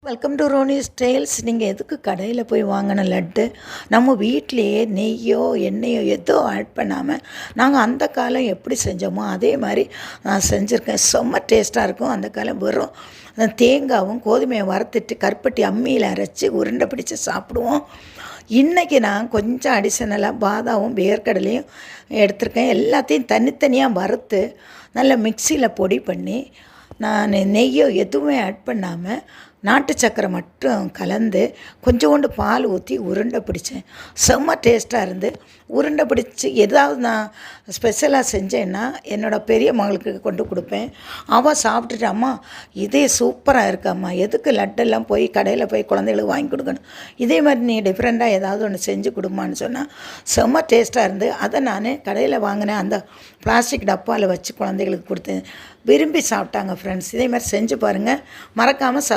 Welcome to Ronnie styles. நீங்கள் எதுக்கு கடையில் போய் வாங்கின லட்டு? நம்ம வீட்டிலையே நெய்யோ எண்ணெயோ எதோ ஆட் பண்ணாமல் நாங்கள் அந்த காலம் எப்படி செஞ்சோமோ அதே மாதிரி நான் செஞ்சுருக்கேன். செம்ம டேஸ்ட்டாக இருக்கும். அந்த காலம் வெறும் தேங்காவும் கோதுமையை வறுத்துட்டு கருப்பட்டி அம்மியில் அரைச்சி உருண்டை பிடிச்சி சாப்பிடுவோம். இன்றைக்கி நான் கொஞ்சம் அடிஷ்னலாக பாதாமும் வேர்க்கடலையும் எடுத்திருக்கேன். எல்லாத்தையும் தனித்தனியாக வறுத்து நல்லா மிக்சியில் பொடி பண்ணி நான் நெய்யோ எதுவுமே ஆட் பண்ணாமல் நாட்டு சக்கரை மட்டும் கலந்து கொஞ்சோண்டு பால் ஊற்றி உருண்டை பிடிச்சேன். செம்ம டேஸ்ட்டாக இருந்து உருண்டை பிடிச்சி ஏதாவது நான் ஸ்பெஷலாக செஞ்சேன்னா என்னோடய பெரிய மகளுக்கு கொண்டு கொடுப்பேன். அவள் சாப்பிட்டுட்டு, அம்மா இதே சூப்பராக இருக்காம்மா, எதுக்கு லட்டெல்லாம் போய் கடையில் போய் குழந்தைகளுக்கு வாங்கி கொடுக்கணும், இதே மாதிரி நீ டிஃப்ரெண்ட்டாக ஏதாவது ஒன்று செஞ்சு கொடுமான்னு சொன்னால் செம்ம டேஸ்ட்டாக இருந்து அதை நான் கடையில் வாங்கினேன். அந்த பிளாஸ்டிக் டப்பாவில் வச்சு குழந்தைகளுக்கு கொடுத்தேன். விரும்பி சாப்பிட்டாங்க ஃப்ரெண்ட்ஸ். இதே மாதிரி செஞ்சு பாருங்கள். மறக்காமல்